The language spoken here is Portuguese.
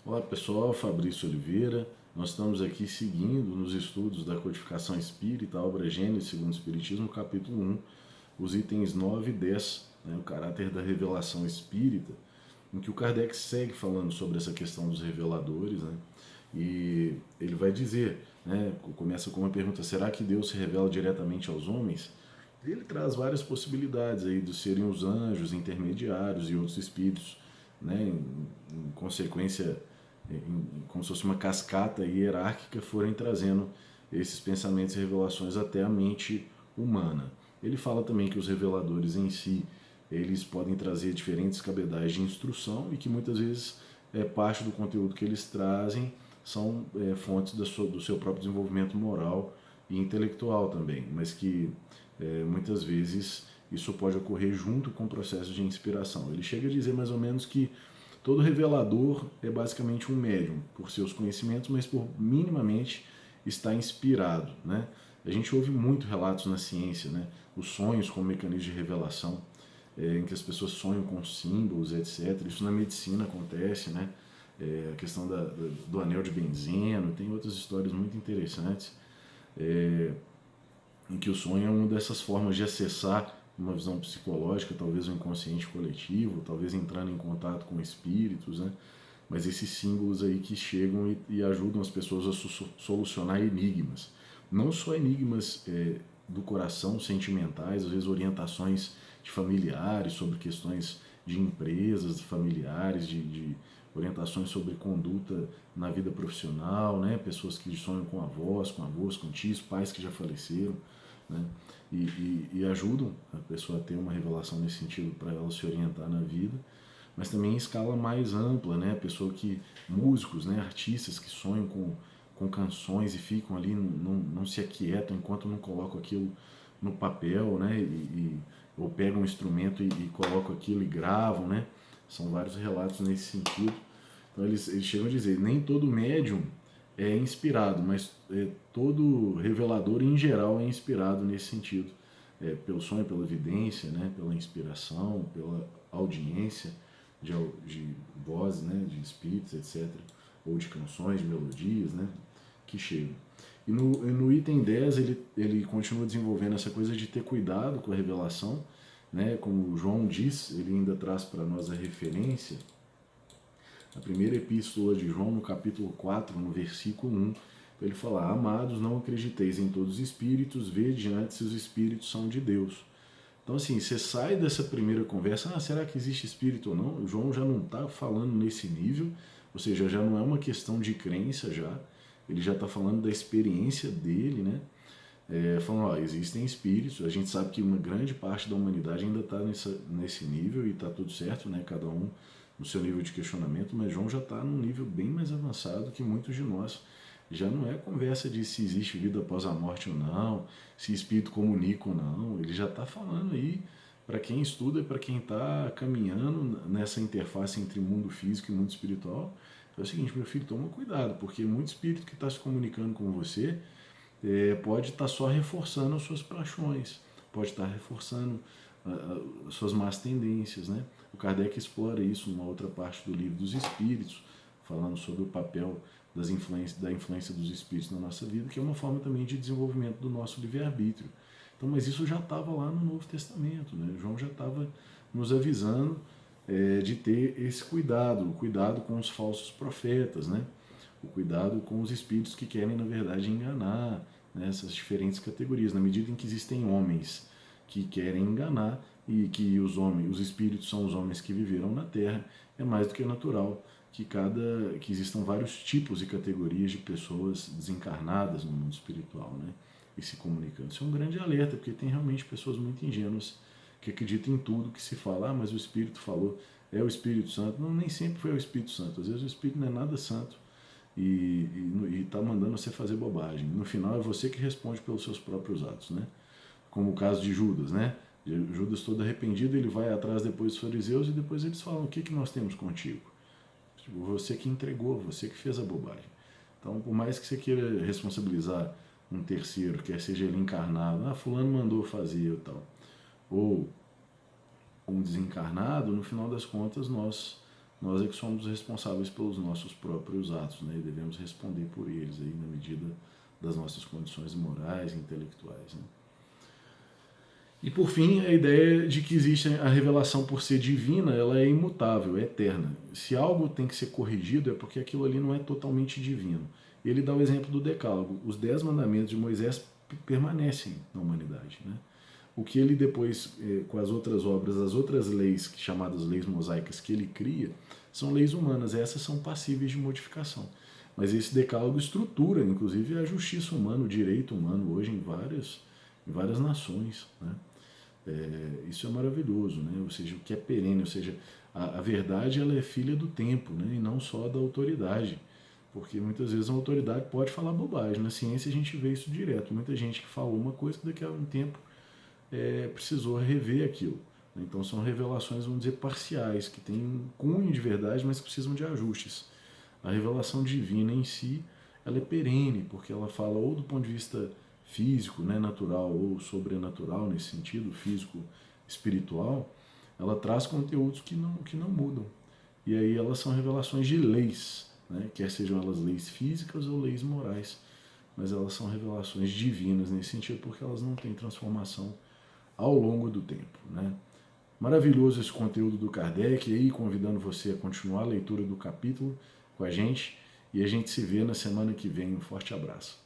Olá pessoal, Fabrício Oliveira. Nós estamos aqui seguindo nos estudos da codificação espírita, a obra Gênesis segundo o Espiritismo, capítulo 1, os itens 9 e 10, o caráter da revelação espírita, em que o Kardec segue falando sobre essa questão dos reveladores, e ele vai dizer, começa com uma pergunta: será que Deus se revela diretamente aos homens? E ele traz várias possibilidades aí de serem os anjos intermediários e outros espíritos, em consequência, como se fosse uma cascata hierárquica, forem trazendo esses pensamentos e revelações até a mente humana. Ele fala também que os reveladores em si, eles podem trazer diferentes cabedais de instrução e que muitas vezes parte do conteúdo que eles trazem são fontes do seu próprio desenvolvimento moral e intelectual também, mas que muitas vezes isso pode ocorrer junto com o processo de inspiração. Ele chega a dizer mais ou menos que todo revelador é basicamente um médium, por seus conhecimentos, mas por minimamente estar inspirado. A gente ouve muito relatos na ciência, os sonhos como mecanismo de revelação, em que as pessoas sonham com símbolos, etc. Isso na medicina acontece, a questão do anel de benzeno, tem outras histórias muito interessantes, em que o sonho é uma dessas formas de acessar uma visão psicológica, talvez um inconsciente coletivo, talvez entrando em contato com espíritos, mas esses símbolos aí que chegam e ajudam as pessoas a solucionar enigmas. Não só enigmas do coração, sentimentais, às vezes orientações de familiares sobre questões de empresas familiares, de orientações sobre conduta na vida profissional, pessoas que sonham com avós, com tios, pais que já faleceram, e ajudam a pessoa a ter uma revelação nesse sentido para ela se orientar na vida, mas também em escala mais ampla, pessoa que, músicos, artistas que sonham com canções e ficam ali, não se aquietam enquanto não colocam aquilo no papel, ou pegam um instrumento e colocam aquilo e gravam, São vários relatos nesse sentido. Então eles chegam a dizer, nem todo médium é inspirado, mas todo revelador em geral é inspirado nesse sentido, pelo sonho, pela evidência, pela inspiração, pela audiência de vozes, de espíritos, etc., ou de canções, de melodias, que chegam. E no item 10 ele continua desenvolvendo essa coisa de ter cuidado com a revelação, como o João diz, ele ainda traz para nós a referência, a primeira epístola de João, no capítulo 4, no versículo 1, ele fala: amados, não acrediteis em todos os espíritos, vede antes se os espíritos são de Deus. Então, assim, você sai dessa primeira conversa, será que existe espírito ou não? O João já não está falando nesse nível, ou seja, já não é uma questão de crença já, ele já está falando da experiência dele, falando, existem espíritos, a gente sabe que uma grande parte da humanidade ainda está nesse nível e está tudo certo, cada um no seu nível de questionamento, mas João já está num nível bem mais avançado que muitos de nós. Já não é conversa de se existe vida após a morte ou não, se espírito comunica ou não, ele já está falando aí para quem estuda e para quem está caminhando nessa interface entre mundo físico e mundo espiritual. É o seguinte, meu filho, toma cuidado, porque muito espírito que está se comunicando com você pode estar só reforçando as suas paixões, pode estar reforçando as suas más tendências, O Kardec explora isso numa outra parte do livro dos Espíritos, falando sobre o papel da influência dos espíritos na nossa vida, que é uma forma também de desenvolvimento do nosso livre-arbítrio. Então, mas isso já estava lá no Novo Testamento, João já estava nos avisando de ter esse cuidado, o cuidado com os falsos profetas, o cuidado com os espíritos que querem, na verdade, enganar, essas diferentes categorias. Na medida em que existem homens que querem enganar e que os espíritos são os homens que viveram na Terra, é mais do que natural que existam vários tipos e categorias de pessoas desencarnadas no mundo espiritual, e se comunicando. Isso é um grande alerta, porque tem realmente pessoas muito ingênuas que acreditam em tudo que se fala, mas o Espírito falou, é o Espírito Santo. Não, nem sempre foi o Espírito Santo, às vezes o Espírito não é nada santo e está mandando você fazer bobagem. No final é você que responde pelos seus próprios atos, Como o caso de Judas, Judas todo arrependido, ele vai atrás depois dos fariseus e depois eles falam, o que nós temos contigo? Você que entregou, você que fez a bobagem. Então, por mais que você queira responsabilizar um terceiro, quer seja ele encarnado, fulano mandou fazer e tal, ou um desencarnado, no final das contas nós nós é que somos responsáveis pelos nossos próprios atos, né? E devemos responder por eles aí na medida das nossas condições morais e intelectuais, né? E por fim, a ideia de que existe a revelação por ser divina, ela é imutável, é eterna. Se algo tem que ser corrigido é porque aquilo ali não é totalmente divino. Ele dá o exemplo do Decálogo. Os 10 mandamentos de Moisés permanecem na humanidade, né? O que ele depois, com as outras obras, as outras leis, chamadas leis mosaicas, que ele cria, são leis humanas. Essas são passíveis de modificação. Mas esse decálogo estrutura, inclusive, a justiça humana, o direito humano, hoje em várias nações, né? Isso é maravilhoso, né? Ou seja, o que é perene, ou seja, a verdade ela é filha do tempo, né? E não só da autoridade. Porque muitas vezes a autoridade pode falar bobagem. Na ciência a gente vê isso direto. Muita gente que falou uma coisa que daqui a um tempo precisou rever aquilo. Então são revelações, vamos dizer, parciais, que têm cunho de verdade, mas que precisam de ajustes. A revelação divina em si, ela é perene, porque ela fala ou do ponto de vista físico, né, natural, ou sobrenatural, nesse sentido, físico, espiritual, ela traz conteúdos que não mudam. E aí elas são revelações de leis, né, quer sejam elas leis físicas ou leis morais, mas elas são revelações divinas nesse sentido, porque elas não têm transformação ao longo do tempo, né? Maravilhoso esse conteúdo do Kardec, e aí convidando você a continuar a leitura do capítulo com a gente, e a gente se vê na semana que vem. Um forte abraço.